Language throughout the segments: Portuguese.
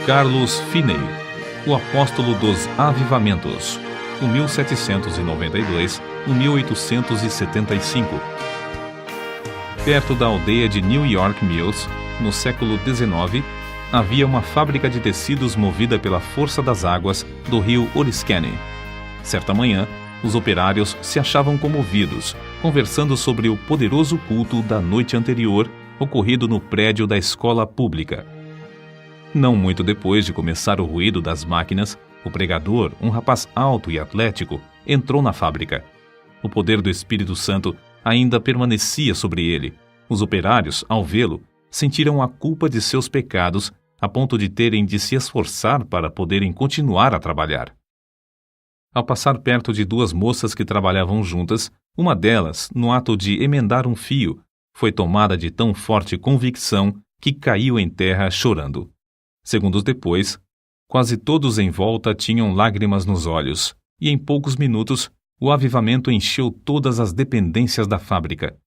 Carlos Finney, o apóstolo dos avivamentos, de 1792 a 1875. Perto da aldeia de New York Mills, no século XIX, havia uma fábrica de tecidos movida pela força das águas do rio Oriskany. Certa manhã, os operários se achavam comovidos, conversando sobre o poderoso culto da noite anterior, ocorrido no prédio da escola pública. Não muito depois de começar o ruído das máquinas, o pregador, um rapaz alto e atlético, entrou na fábrica. O poder do Espírito Santo ainda permanecia sobre ele. Os operários, ao vê-lo, sentiram a culpa de seus pecados a ponto de terem de se esforçar para poderem continuar a trabalhar. Ao passar perto de duas moças que trabalhavam juntas, uma delas, no ato de emendar um fio, foi tomada de tão forte convicção que caiu em terra chorando. Segundos depois, quase todos em volta tinham lágrimas nos olhos, e em poucos minutos o avivamento encheu todas as dependências da fábrica.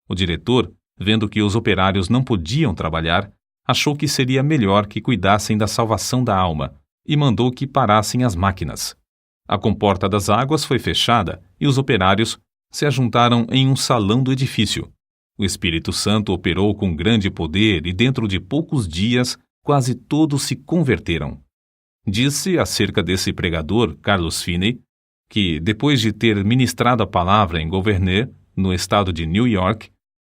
O diretor, vendo que os operários não podiam trabalhar, achou que seria melhor que cuidassem da salvação da alma e mandou que parassem as máquinas. A comporta das águas foi fechada e os operários se ajuntaram em um salão do edifício. O Espírito Santo operou com grande poder e dentro de poucos dias quase todos se converteram. Disse acerca desse pregador, Carlos Finney, que, depois de ter ministrado a palavra em Gouverneur, no estado de New York,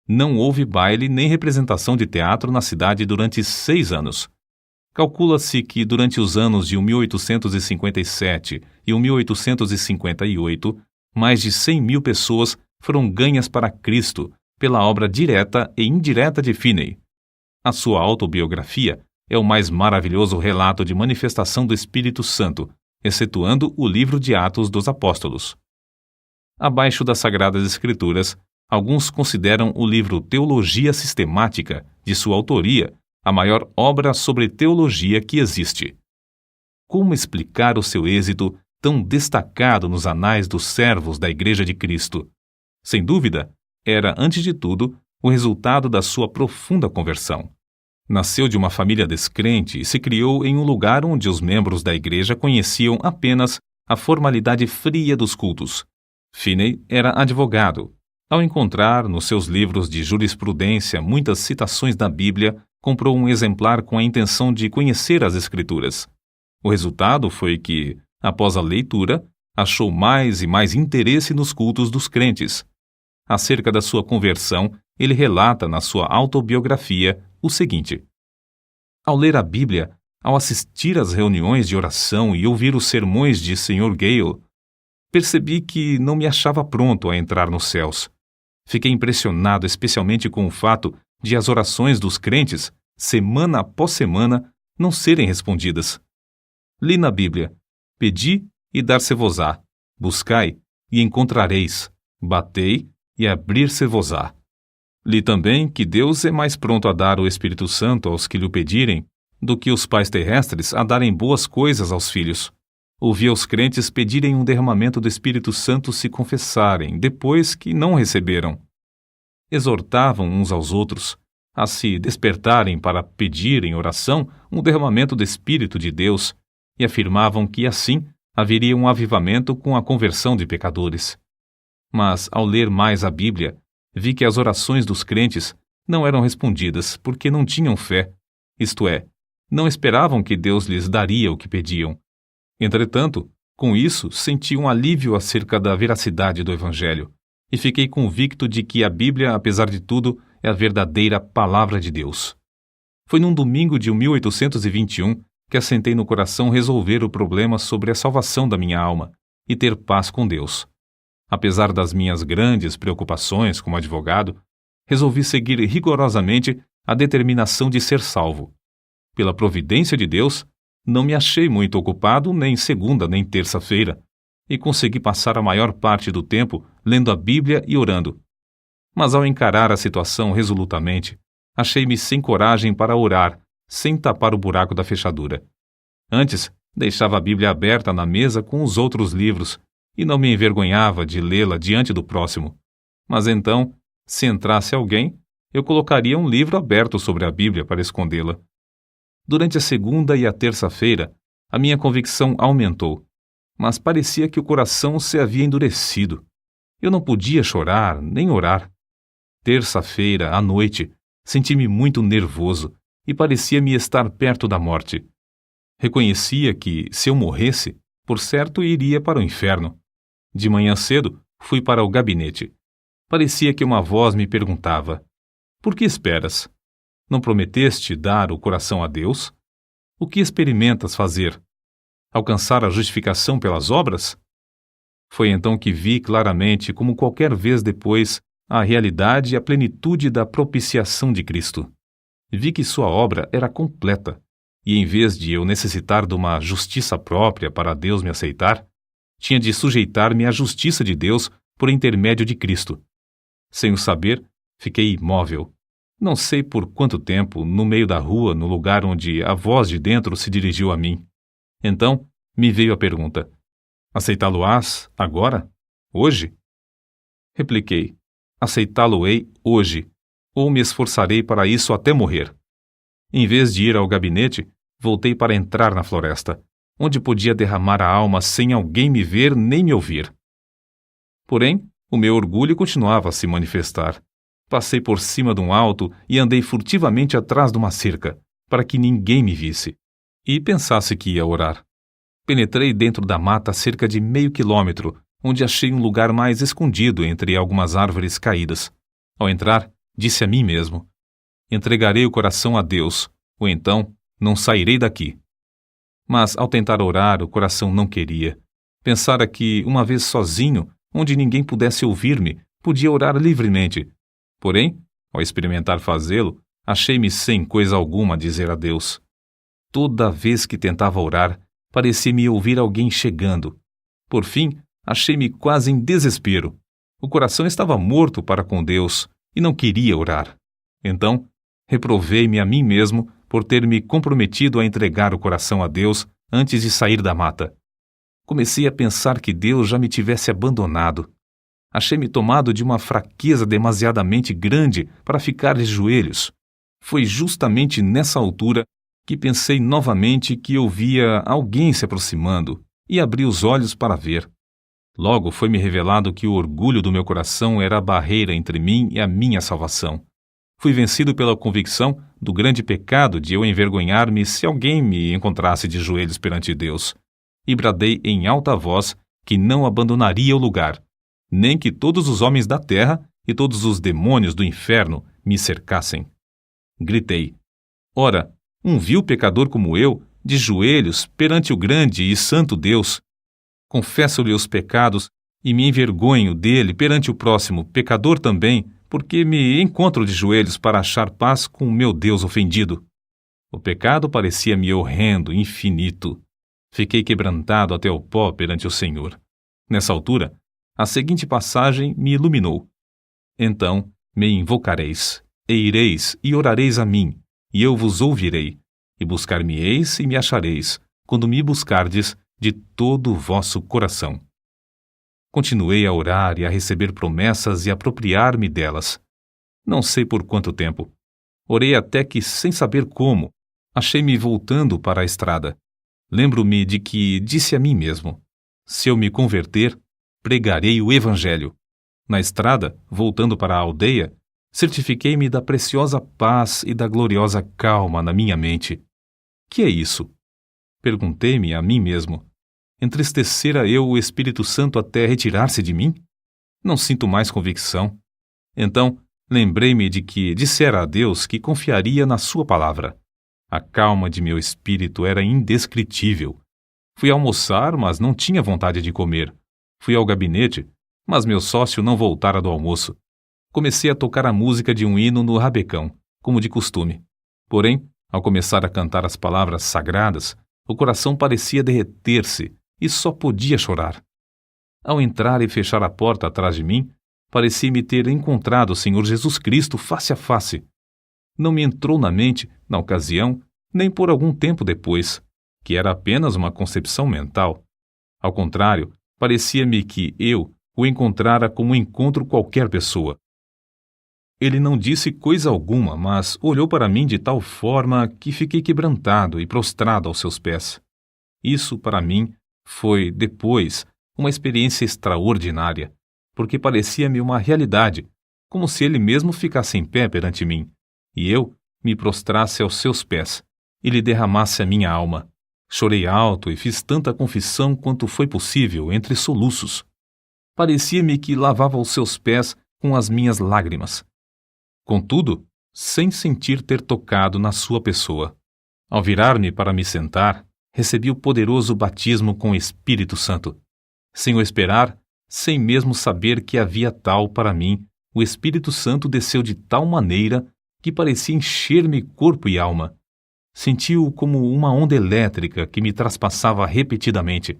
não houve baile nem representação de teatro na cidade durante 6 anos. Calcula-se que durante os anos de 1857 e 1858, mais de 100.000 pessoas foram ganhas para Cristo pela obra direta e indireta de Finney. A sua autobiografia é o mais maravilhoso relato de manifestação do Espírito Santo, excetuando o livro de Atos dos Apóstolos. Abaixo das Sagradas Escrituras, alguns consideram o livro Teologia Sistemática, de sua autoria, a maior obra sobre teologia que existe. Como explicar o seu êxito tão destacado nos anais dos servos da Igreja de Cristo? Sem dúvida, era, antes de tudo, o resultado da sua profunda conversão. Nasceu de uma família descrente e se criou em um lugar onde os membros da igreja conheciam apenas a formalidade fria dos cultos. Finney era advogado. Ao encontrar nos seus livros de jurisprudência muitas citações da Bíblia, comprou um exemplar com a intenção de conhecer as Escrituras. O resultado foi que, após a leitura, achou mais e mais interesse nos cultos dos crentes. Acerca da sua conversão, ele relata na sua autobiografia o seguinte: ao ler a Bíblia, ao assistir às reuniões de oração e ouvir os sermões de Sr. Gale, percebi que não me achava pronto a entrar nos céus. Fiquei impressionado especialmente com o fato de as orações dos crentes, semana após semana, não serem respondidas. Li na Bíblia: pedi e dar-se-vos-á, buscai e encontrareis, batei e abrir-se-vos-á. Li também que Deus é mais pronto a dar o Espírito Santo aos que lhe o pedirem do que os pais terrestres a darem boas coisas aos filhos. Ouvi os crentes pedirem um derramamento do Espírito Santo se confessarem, depois que não receberam. Exortavam uns aos outros a se despertarem para pedir em oração um derramamento do Espírito de Deus e afirmavam que assim haveria um avivamento com a conversão de pecadores. Mas, ao ler mais a Bíblia, vi que as orações dos crentes não eram respondidas porque não tinham fé, isto é, não esperavam que Deus lhes daria o que pediam. Entretanto, com isso, senti um alívio acerca da veracidade do Evangelho e fiquei convicto de que a Bíblia, apesar de tudo, é a verdadeira Palavra de Deus. Foi num domingo de 1821 que assentei no coração resolver o problema sobre a salvação da minha alma e ter paz com Deus. Apesar das minhas grandes preocupações como advogado, resolvi seguir rigorosamente a determinação de ser salvo. Pela providência de Deus, não me achei muito ocupado nem segunda nem terça-feira, e consegui passar a maior parte do tempo lendo a Bíblia e orando. Mas ao encarar a situação resolutamente, achei-me sem coragem para orar, sem tapar o buraco da fechadura. Antes, deixava a Bíblia aberta na mesa com os outros livros, e não me envergonhava de lê-la diante do próximo. Mas então, se entrasse alguém, eu colocaria um livro aberto sobre a Bíblia para escondê-la. Durante a segunda e a terça-feira, a minha convicção aumentou, mas parecia que o coração se havia endurecido. Eu não podia chorar nem orar. Terça-feira, à noite, senti-me muito nervoso e parecia-me estar perto da morte. Reconhecia que, se eu morresse, por certo iria para o inferno. De manhã cedo, fui para o gabinete. Parecia que uma voz me perguntava: por que esperas? Não prometeste dar o coração a Deus? O que experimentas fazer? Alcançar a justificação pelas obras? Foi então que vi claramente, como qualquer vez depois, a realidade e a plenitude da propiciação de Cristo. Vi que sua obra era completa, e em vez de eu necessitar de uma justiça própria para Deus me aceitar, tinha de sujeitar-me à justiça de Deus por intermédio de Cristo. Sem o saber, fiquei imóvel. Não sei por quanto tempo, no meio da rua, no lugar onde a voz de dentro se dirigiu a mim. Então, me veio a pergunta: aceitá-lo-ás agora? Hoje? Repliquei: aceitá-lo-ei hoje, ou me esforçarei para isso até morrer. Em vez de ir ao gabinete, voltei para entrar na floresta, onde podia derramar a alma sem alguém me ver nem me ouvir. Porém, o meu orgulho continuava a se manifestar. Passei por cima de um alto e andei furtivamente atrás de uma cerca, para que ninguém me visse, e pensasse que ia orar. Penetrei dentro da mata cerca de meio quilômetro, onde achei um lugar mais escondido entre algumas árvores caídas. Ao entrar, disse a mim mesmo: entregarei o coração a Deus, ou então não sairei daqui. Mas, ao tentar orar, o coração não queria. Pensara que, uma vez sozinho, onde ninguém pudesse ouvir-me, podia orar livremente. Porém, ao experimentar fazê-lo, achei-me sem coisa alguma a dizer a Deus. Toda vez que tentava orar, parecia-me ouvir alguém chegando. Por fim, achei-me quase em desespero. O coração estava morto para com Deus e não queria orar. Então, reprovei-me a mim mesmo por ter me comprometido a entregar o coração a Deus antes de sair da mata. Comecei a pensar que Deus já me tivesse abandonado. Achei-me tomado de uma fraqueza demasiadamente grande para ficar de joelhos. Foi justamente nessa altura que pensei novamente que eu via alguém se aproximando e abri os olhos para ver. Logo foi-me revelado que o orgulho do meu coração era a barreira entre mim e a minha salvação. Fui vencido pela convicção do grande pecado de eu envergonhar-me se alguém me encontrasse de joelhos perante Deus, e bradei em alta voz que não abandonaria o lugar, nem que todos os homens da terra e todos os demônios do inferno me cercassem. Gritei: ora, um vil pecador como eu, de joelhos perante o grande e santo Deus, confesso-lhe os pecados e me envergonho dele perante o próximo pecador também, porque me encontro de joelhos para achar paz com o meu Deus ofendido. O pecado parecia-me horrendo, infinito. Fiquei quebrantado até o pó perante o Senhor. Nessa altura, a seguinte passagem me iluminou: então me invocareis, e ireis e orareis a mim, e eu vos ouvirei, e buscar-me-eis e me achareis, quando me buscardes de todo o vosso coração. Continuei a orar e a receber promessas e a apropriar-me delas. Não sei por quanto tempo. Orei até que, sem saber como, achei-me voltando para a estrada. Lembro-me de que disse a mim mesmo: se eu me converter, pregarei o Evangelho. Na estrada, voltando para a aldeia, certifiquei-me da preciosa paz e da gloriosa calma na minha mente. Que é isso? Perguntei-me a mim mesmo. Entristecera eu o Espírito Santo até retirar-se de mim? Não sinto mais convicção. Então, lembrei-me de que dissera a Deus que confiaria na sua palavra. A calma de meu espírito era indescritível. Fui almoçar, mas não tinha vontade de comer. Fui ao gabinete, mas meu sócio não voltara do almoço. Comecei a tocar a música de um hino no rabecão, como de costume. Porém, ao começar a cantar as palavras sagradas, o coração parecia derreter-se e só podia chorar. Ao entrar e fechar a porta atrás de mim, parecia-me ter encontrado o Senhor Jesus Cristo face a face. Não me entrou na mente, na ocasião, nem por algum tempo depois, que era apenas uma concepção mental. Ao contrário, parecia-me que eu o encontrara como encontro qualquer pessoa. Ele não disse coisa alguma, mas olhou para mim de tal forma que fiquei quebrantado e prostrado aos seus pés. Isso, para mim, foi, depois, uma experiência extraordinária, porque parecia-me uma realidade, como se ele mesmo ficasse em pé perante mim, e eu me prostrasse aos seus pés, e lhe derramasse a minha alma. Chorei alto e fiz tanta confissão quanto foi possível entre soluços. Parecia-me que lavava os seus pés com as minhas lágrimas. Contudo, sem sentir ter tocado na sua pessoa. Ao virar-me para me sentar, recebi o poderoso batismo com o Espírito Santo. Sem o esperar, sem mesmo saber que havia tal para mim, o Espírito Santo desceu de tal maneira que parecia encher-me corpo e alma. Senti-o como uma onda elétrica que me traspassava repetidamente.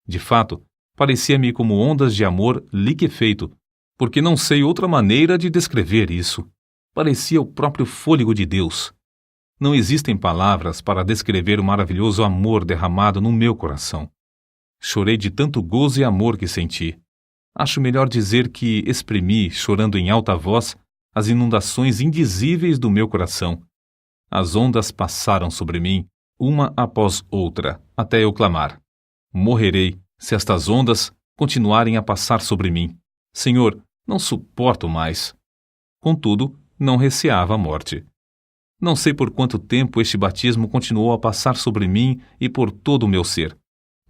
De fato, parecia-me como ondas de amor liquefeito, porque não sei outra maneira de descrever isso. Parecia o próprio fôlego de Deus. Não existem palavras para descrever o maravilhoso amor derramado no meu coração. Chorei de tanto gozo e amor que senti. Acho melhor dizer que exprimi, chorando em alta voz, as inundações indizíveis do meu coração. As ondas passaram sobre mim, uma após outra, até eu clamar: morrerei, se estas ondas continuarem a passar sobre mim. Senhor, não suporto mais. Contudo, não receava a morte. Não sei por quanto tempo este batismo continuou a passar sobre mim e por todo o meu ser,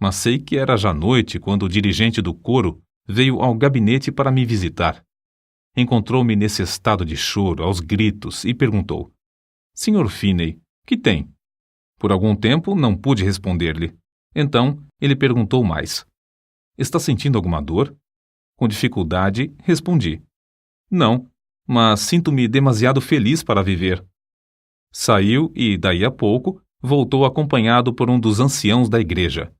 mas sei que era já noite quando o dirigente do coro veio ao gabinete para me visitar. Encontrou-me nesse estado de choro, aos gritos, e perguntou: Sr. Finney, que tem? Por algum tempo não pude responder-lhe. Então ele perguntou mais: Está sentindo alguma dor? Com dificuldade, respondi: Não, mas sinto-me demasiado feliz para viver. Saiu e, daí a pouco, voltou acompanhado por um dos anciãos da igreja.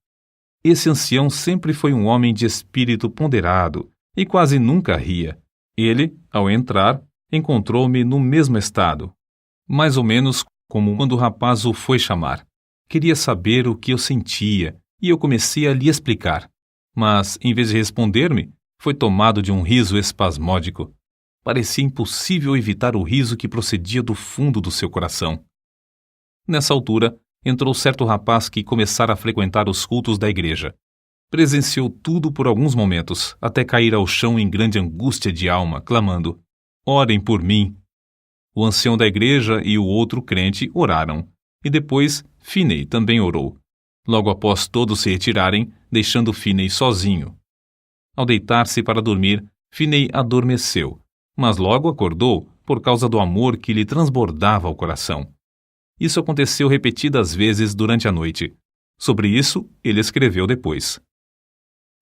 Esse ancião sempre foi um homem de espírito ponderado e quase nunca ria. Ele, ao entrar, encontrou-me no mesmo estado, mais ou menos como quando o rapaz o foi chamar. Queria saber o que eu sentia e eu comecei a lhe explicar. Mas, em vez de responder-me, foi tomado de um riso espasmódico. Parecia impossível evitar o riso que procedia do fundo do seu coração. Nessa altura, entrou certo rapaz que começara a frequentar os cultos da igreja. Presenciou tudo por alguns momentos, até cair ao chão em grande angústia de alma, clamando: Orem por mim! O ancião da igreja e o outro crente oraram, e depois Finney também orou. Logo após todos se retirarem, deixando Finney sozinho. Ao deitar-se para dormir, Finney adormeceu, mas logo acordou por causa do amor que lhe transbordava o coração. Isso aconteceu repetidas vezes durante a noite. Sobre isso, ele escreveu depois: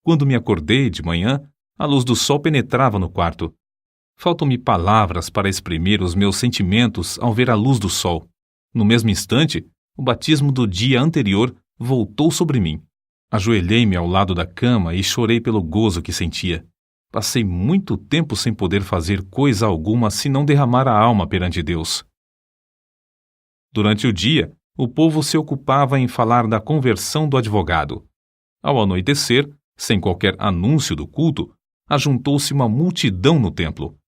Quando me acordei de manhã, a luz do sol penetrava no quarto. Faltam-me palavras para exprimir os meus sentimentos ao ver a luz do sol. No mesmo instante, o batismo do dia anterior voltou sobre mim. Ajoelhei-me ao lado da cama e chorei pelo gozo que sentia. Passei muito tempo sem poder fazer coisa alguma senão derramar a alma perante Deus. Durante o dia, o povo se ocupava em falar da conversão do advogado. Ao anoitecer, sem qualquer anúncio do culto, ajuntou-se uma multidão no templo.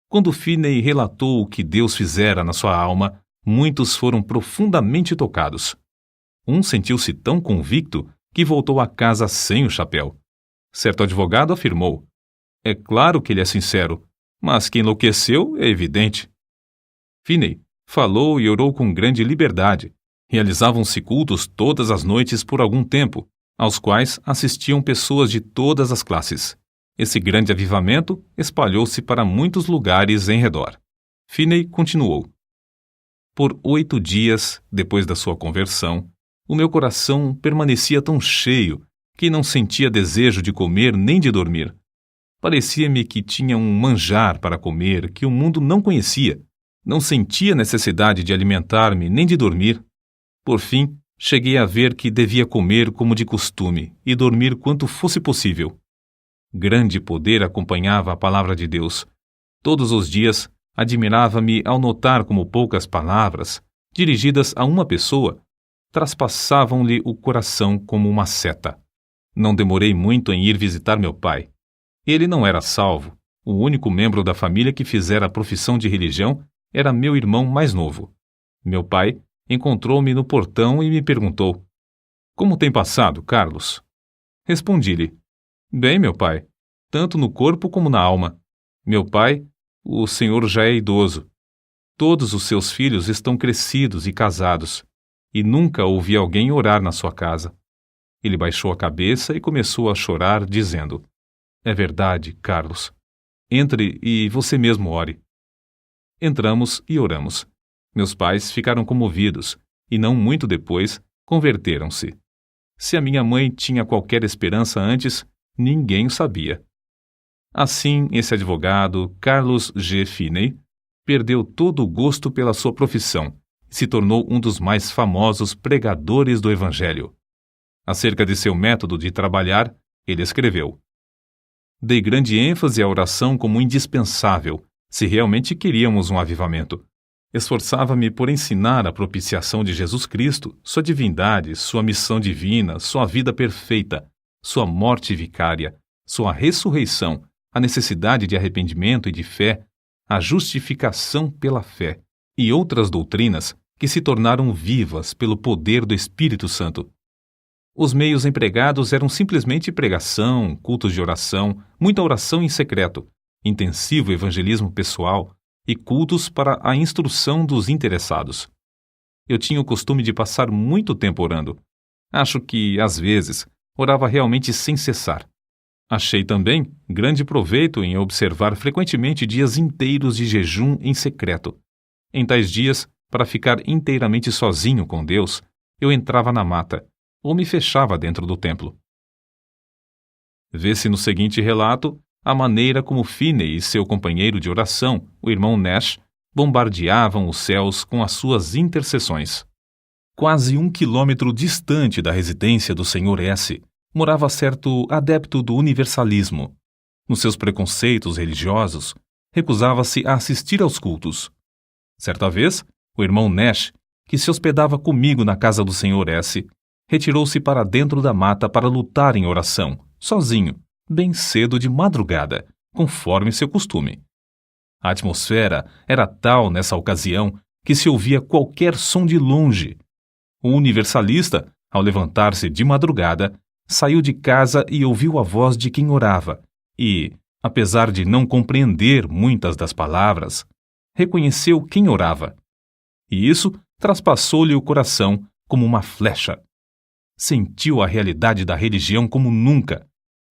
Quando Finney relatou o que Deus fizera na sua alma, muitos foram profundamente tocados. Um sentiu-se tão convicto que voltou a casa sem o chapéu. Certo advogado afirmou: É claro que ele é sincero, mas que enlouqueceu é evidente. Finney falou e orou com grande liberdade. Realizavam-se cultos todas as noites por algum tempo, aos quais assistiam pessoas de todas as classes. Esse grande avivamento espalhou-se para muitos lugares em redor. Finney continuou: Por 8 dias, depois da sua conversão, o meu coração permanecia tão cheio que não sentia desejo de comer nem de dormir. Parecia-me que tinha um manjar para comer que o mundo não conhecia. Não sentia necessidade de alimentar-me nem de dormir. Por fim, cheguei a ver que devia comer como de costume e dormir quanto fosse possível. Grande poder acompanhava a palavra de Deus. Todos os dias, admirava-me ao notar como poucas palavras, dirigidas a uma pessoa, traspassavam-lhe o coração como uma seta. Não demorei muito em ir visitar meu pai. Ele não era salvo. O único membro da família que fizera a profissão de religião era meu irmão mais novo. Meu pai encontrou-me no portão e me perguntou: "Como tem passado, Carlos?" Respondi-lhe: "Bem, meu pai, tanto no corpo como na alma. Meu pai, o senhor já é idoso. Todos os seus filhos estão crescidos e casados, e nunca ouvi alguém orar na sua casa." Ele baixou a cabeça e começou a chorar, dizendo: "É verdade, Carlos. Entre e você mesmo ore." Entramos e oramos. Meus pais ficaram comovidos e, não muito depois, converteram-se. Se a minha mãe tinha qualquer esperança antes, ninguém o sabia. Assim, esse advogado, Carlos G. Finney, perdeu todo o gosto pela sua profissão e se tornou um dos mais famosos pregadores do Evangelho. Acerca de seu método de trabalhar, ele escreveu: "Dei grande ênfase à oração como indispensável, se realmente queríamos um avivamento. Esforçava-me por ensinar a propiciação de Jesus Cristo, sua divindade, sua missão divina, sua vida perfeita, sua morte vicária, sua ressurreição, a necessidade de arrependimento e de fé, a justificação pela fé e outras doutrinas que se tornaram vivas pelo poder do Espírito Santo. Os meios empregados eram simplesmente pregação, cultos de oração, muita oração em secreto, intensivo evangelismo pessoal e cultos para a instrução dos interessados. Eu tinha o costume de passar muito tempo orando. Acho que, às vezes, orava realmente sem cessar. Achei também grande proveito em observar frequentemente dias inteiros de jejum em secreto. Em tais dias, para ficar inteiramente sozinho com Deus, eu entrava na mata ou me fechava dentro do templo." Vê-se no seguinte relato a maneira como Finney e seu companheiro de oração, o irmão Nash, bombardeavam os céus com as suas intercessões. Quase 1 quilômetro distante da residência do Sr. S., morava certo adepto do universalismo. Nos seus preconceitos religiosos, recusava-se a assistir aos cultos. Certa vez, o irmão Nash, que se hospedava comigo na casa do Sr. S., retirou-se para dentro da mata para lutar em oração, sozinho, bem cedo de madrugada, conforme seu costume. A atmosfera era tal nessa ocasião que se ouvia qualquer som de longe. O universalista, ao levantar-se de madrugada, saiu de casa e ouviu a voz de quem orava e, apesar de não compreender muitas das palavras, reconheceu quem orava. E isso traspassou-lhe o coração como uma flecha. Sentiu a realidade da religião como nunca.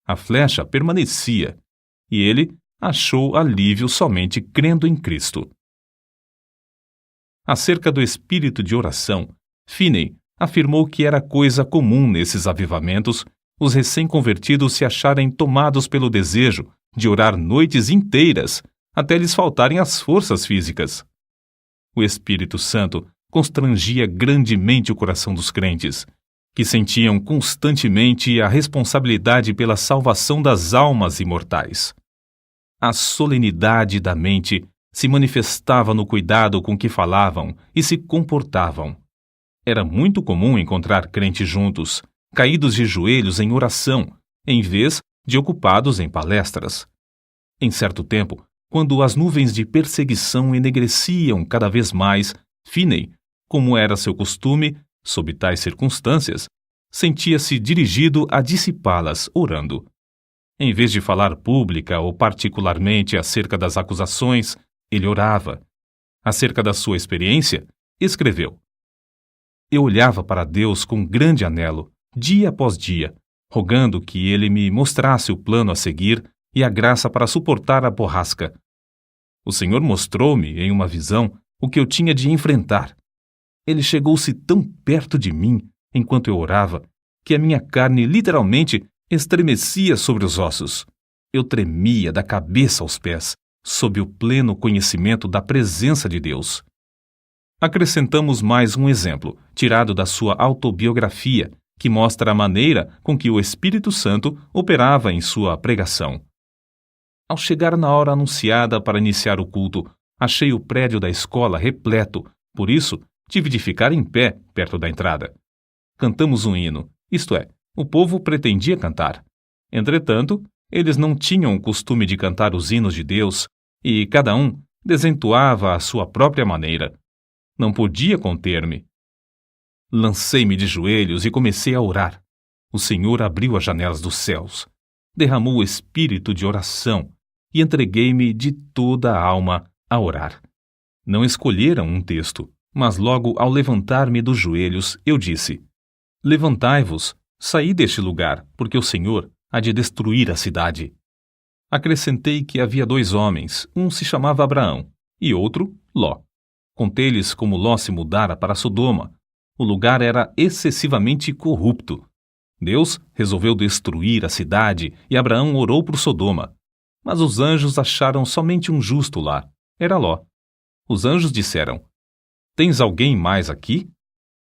A flecha permanecia, e ele achou alívio somente crendo em Cristo. Acerca do espírito de oração, Finney afirmou que era coisa comum nesses avivamentos os recém-convertidos se acharem tomados pelo desejo de orar noites inteiras até lhes faltarem as forças físicas. O Espírito Santo constrangia grandemente o coração dos crentes, que sentiam constantemente a responsabilidade pela salvação das almas imortais. A solenidade da mente se manifestava no cuidado com que falavam e se comportavam. Era muito comum encontrar crentes juntos, caídos de joelhos em oração, em vez de ocupados em palestras. Em certo tempo, quando as nuvens de perseguição enegreciam cada vez mais, Finney, como era seu costume, sob tais circunstâncias, sentia-se dirigido a dissipá-las, orando. Em vez de falar pública ou particularmente acerca das acusações, ele orava. Acerca da sua experiência, escreveu: "Eu olhava para Deus com grande anelo, dia após dia, rogando que Ele me mostrasse o plano a seguir e a graça para suportar a borrasca. O Senhor mostrou-me, em uma visão, o que eu tinha de enfrentar. Ele chegou-se tão perto de mim, enquanto eu orava, que a minha carne literalmente estremecia sobre os ossos. Eu tremia da cabeça aos pés, sob o pleno conhecimento da presença de Deus." Acrescentamos mais um exemplo, tirado da sua autobiografia, que mostra a maneira com que o Espírito Santo operava em sua pregação. Ao chegar na hora anunciada para iniciar o culto, achei o prédio da escola repleto, por isso tive de ficar em pé perto da entrada. Cantamos um hino, isto é, o povo pretendia cantar. Entretanto, Eles não tinham o costume de cantar os hinos de Deus e cada um desentoava à sua própria maneira. Não podia conter-me. Lancei-me de joelhos e comecei a orar. O Senhor abriu as janelas dos céus, derramou o espírito de oração e entreguei-me de toda a alma a orar. Não escolheram um texto, mas logo ao levantar-me dos joelhos, eu disse: Levantai-vos, saí deste lugar, porque o Senhor há de destruir a cidade. Acrescentei que havia 2 homens, um se chamava Abraão e outro Ló. Contei-lhes como Ló se mudara para Sodoma. O lugar era excessivamente corrupto. Deus resolveu destruir a cidade e Abraão orou por Sodoma. Mas os anjos acharam somente um justo lá. Era Ló. Os anjos disseram: Tens alguém mais aqui?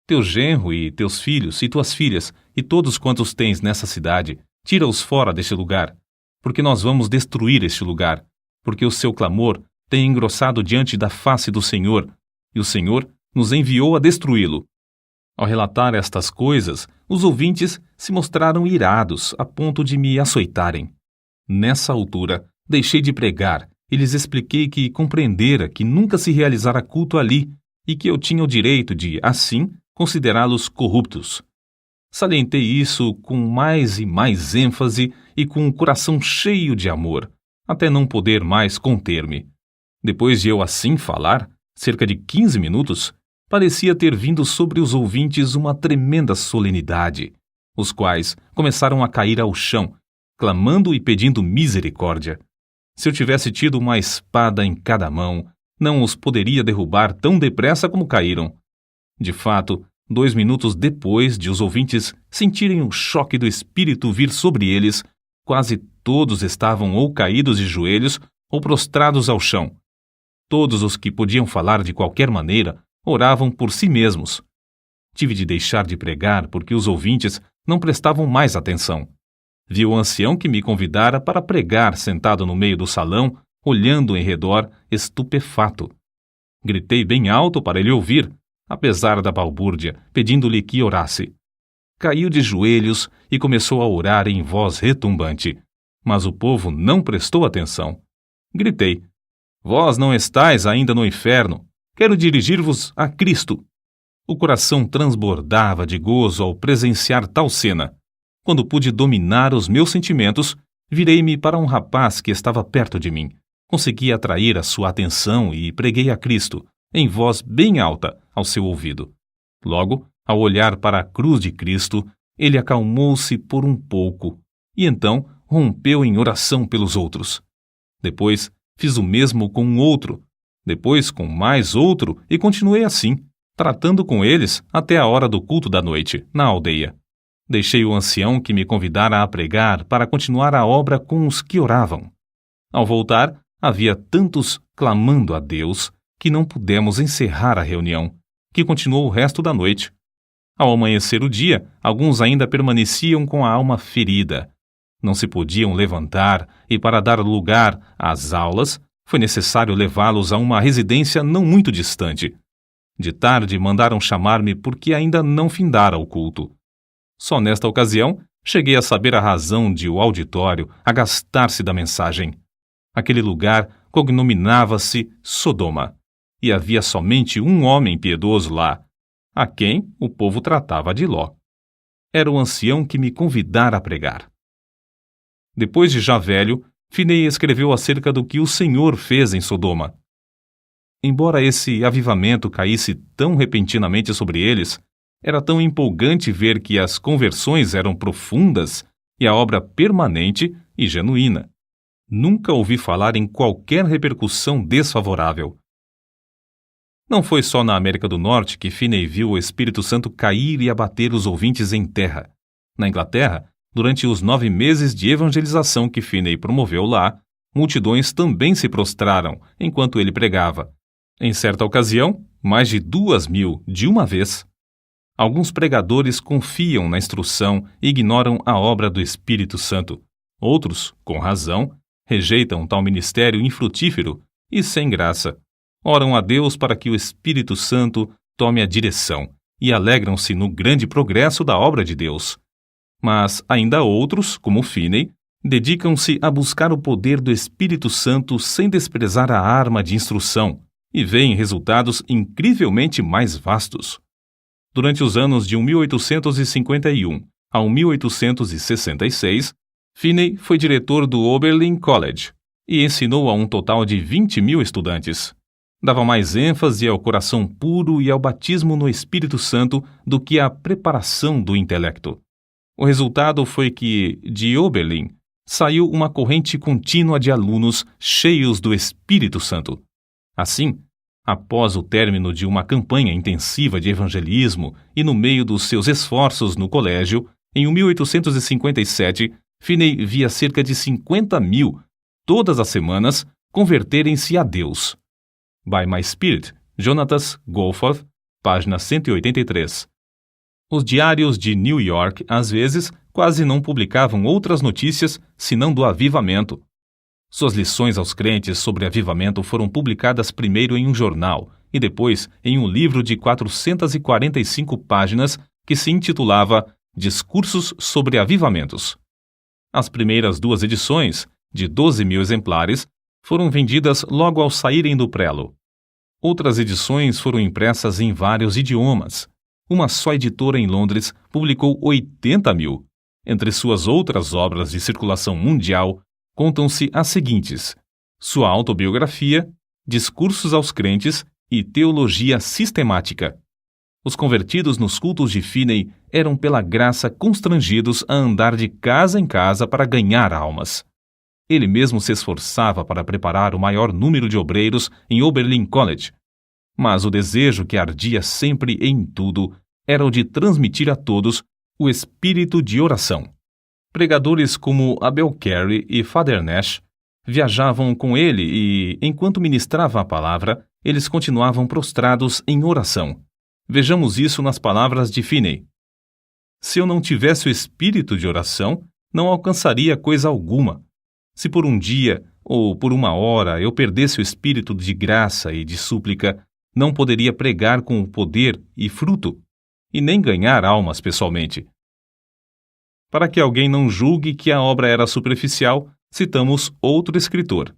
Teu genro e teus filhos e tuas filhas e todos quantos tens nessa cidade, tira-os fora deste lugar, porque nós vamos destruir este lugar, porque o seu clamor tem engrossado diante da face do Senhor, e o Senhor nos enviou a destruí-lo. Ao relatar estas coisas, os ouvintes se mostraram irados a ponto de me açoitarem. Nessa altura, deixei de pregar e lhes expliquei que compreendera que nunca se realizara culto ali e que eu tinha o direito de, assim, considerá-los corruptos. Salientei isso com mais e mais ênfase e com o coração cheio de amor, até não poder mais conter-me. Depois de eu assim falar, cerca de 15 minutos, parecia ter vindo sobre os ouvintes uma tremenda solenidade, os quais começaram a cair ao chão, clamando e pedindo misericórdia. Se eu tivesse tido uma espada em cada mão, não os poderia derrubar tão depressa como caíram. De fato, 2 minutos depois de os ouvintes sentirem o choque do espírito vir sobre eles, quase todos estavam ou caídos de joelhos ou prostrados ao chão. Todos os que podiam falar de qualquer maneira oravam por si mesmos. Tive de deixar de pregar porque os ouvintes não prestavam mais atenção. Vi o ancião que me convidara para pregar sentado no meio do salão, olhando em redor, estupefato. Gritei bem alto para ele ouvir, apesar da balbúrdia, pedindo-lhe que orasse. Caiu de joelhos e começou a orar em voz retumbante, mas o povo não prestou atenção. Gritei: Vós não estáis ainda no inferno, quero dirigir-vos a Cristo. O coração transbordava de gozo ao presenciar tal cena. Quando pude dominar os meus sentimentos, virei-me para um rapaz que estava perto de mim. Consegui atrair a sua atenção e preguei a Cristo, em voz bem alta, ao seu ouvido. Logo, ao olhar para a cruz de Cristo, ele acalmou-se por um pouco e então rompeu em oração pelos outros. Depois, fiz o mesmo com um outro, depois com mais outro e continuei assim, tratando com eles até a hora do culto da noite, na aldeia. Deixei o ancião que me convidara a pregar para continuar a obra com os que oravam. Ao voltar, havia tantos clamando a Deus que não pudemos encerrar a reunião, que continuou o resto da noite. Ao amanhecer o dia, alguns ainda permaneciam com a alma ferida. Não se podiam levantar e, para dar lugar às aulas, foi necessário levá-los a uma residência não muito distante. De tarde mandaram chamar-me porque ainda não findara o culto. Só nesta ocasião cheguei a saber a razão de o auditório agastar-se da mensagem. Aquele lugar cognominava-se Sodoma, e havia somente um homem piedoso lá, a quem o povo tratava de Ló. Era o ancião que me convidara a pregar. Depois de já velho, Finney escreveu acerca do que o Senhor fez em Sodoma. Embora esse avivamento caísse tão repentinamente sobre eles, era tão empolgante ver que as conversões eram profundas e a obra permanente e genuína. Nunca ouvi falar em qualquer repercussão desfavorável. Não foi só na América do Norte que Finney viu o Espírito Santo cair e abater os ouvintes em terra. Na Inglaterra, durante os 9 meses de evangelização que Finney promoveu lá, multidões também se prostraram enquanto ele pregava. Em certa ocasião, mais de 2.000 de uma vez. Alguns pregadores confiam na instrução e ignoram a obra do Espírito Santo. Outros, com razão, rejeitam tal ministério infrutífero e sem graça. Oram a Deus para que o Espírito Santo tome a direção e alegram-se no grande progresso da obra de Deus. Mas ainda outros, como Finney, Dedicam-se a buscar o poder do Espírito Santo sem desprezar a arma de instrução e veem resultados incrivelmente mais vastos. Durante os anos de 1851 a 1866, Finney foi diretor do Oberlin College e ensinou a um total de 20.000 estudantes. Dava mais ênfase ao coração puro e ao batismo no Espírito Santo do que à preparação do intelecto. O resultado foi que, de Oberlin, saiu uma corrente contínua de alunos cheios do Espírito Santo. Assim, após o término de uma campanha intensiva de evangelismo e no meio dos seus esforços no colégio, em 1857, Finney via cerca de 50.000, todas as semanas, converterem-se a Deus. By My Spirit, Jonathan Goforth, página 183. Os diários de New York, às vezes, quase não publicavam outras notícias senão do avivamento. Suas lições aos crentes sobre avivamento foram publicadas primeiro em um jornal e depois em um livro de 445 páginas que se intitulava Discursos sobre Avivamentos. As primeiras 2 edições, de 12.000 exemplares, foram vendidas logo ao saírem do prelo. Outras edições foram impressas em vários idiomas. Uma só editora em Londres publicou 80.000. Entre suas outras obras de circulação mundial, contam-se as seguintes: sua autobiografia, Discursos aos Crentes e Teologia Sistemática. Os convertidos nos cultos de Finney eram pela graça constrangidos a andar de casa em casa para ganhar almas. Ele mesmo se esforçava para preparar o maior número de obreiros em Oberlin College. Mas o desejo que ardia sempre em tudo era o de transmitir a todos o espírito de oração. Pregadores como Abel Carey e Father Nash viajavam com ele e, enquanto ministrava a palavra, eles continuavam prostrados em oração. Vejamos isso nas palavras de Finney. Se eu não tivesse o espírito de oração, não alcançaria coisa alguma. Se por um dia ou por uma hora eu perdesse o espírito de graça e de súplica, não poderia pregar com o poder e fruto, e nem ganhar almas pessoalmente. Para que alguém não julgue que a obra era superficial, citamos outro escritor.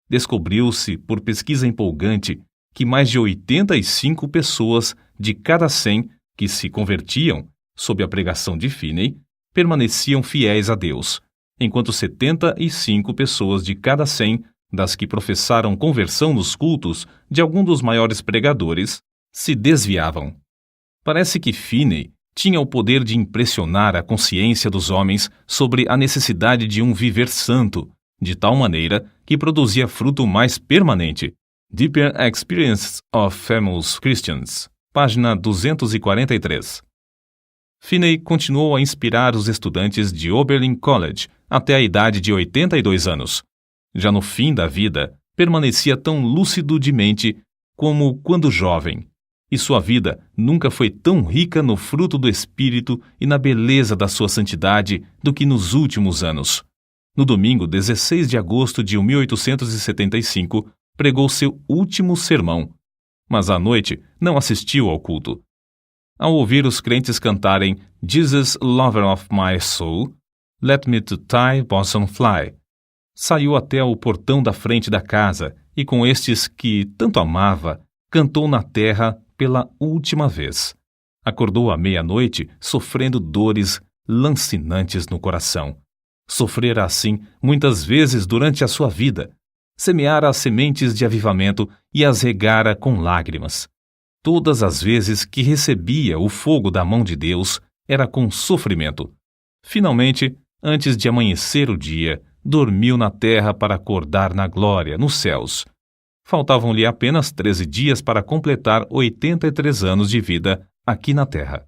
Descobriu-se, por pesquisa empolgante, que mais de 85 pessoas de cada 100 que se convertiam sob a pregação de Finney permaneciam fiéis a Deus, enquanto 75 pessoas de cada 100 das que professaram conversão nos cultos de algum dos maiores pregadores se desviavam. Parece que Finney tinha o poder de impressionar a consciência dos homens sobre a necessidade de um viver santo, de tal maneira que produzia fruto mais permanente. Deeper Experience of Famous Christians, página 243. Finney continuou a inspirar os estudantes de Oberlin College até a idade de 82 anos. Já no fim da vida, permanecia tão lúcido de mente como quando jovem, e sua vida nunca foi tão rica no fruto do Espírito e na beleza da sua santidade do que nos últimos anos. No domingo 16 de agosto de 1875, pregou seu último sermão, mas à noite não assistiu ao culto. Ao ouvir os crentes cantarem Jesus, Lover of My Soul, Let Me to Thy Bosom Fly, saiu até o portão da frente da casa e com estes que tanto amava, cantou na terra pela última vez. Acordou à meia-noite sofrendo dores lancinantes no coração. Sofrera assim muitas vezes durante a sua vida. Semeara as sementes de avivamento e as regara com lágrimas. Todas as vezes que recebia o fogo da mão de Deus, era com sofrimento. Finalmente, antes de amanhecer o dia, dormiu na terra para acordar na glória, nos céus. Faltavam-lhe apenas 13 dias para completar 83 anos de vida aqui na terra.